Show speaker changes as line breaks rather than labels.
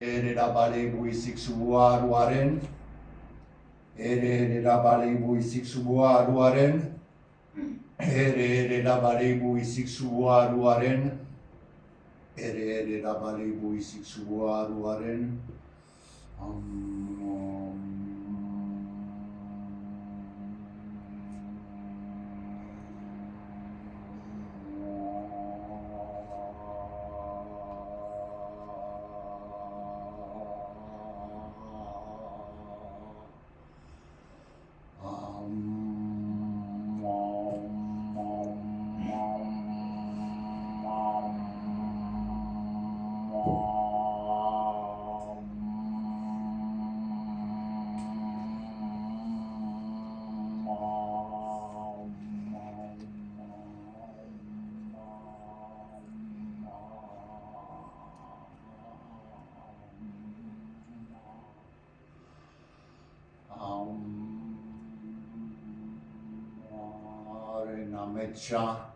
Erabale buizik zubua aruaren, erabale buizik zubua aruaren, erabale buizik zubua aruaren, erabale buizik zubua aruaren, ametsa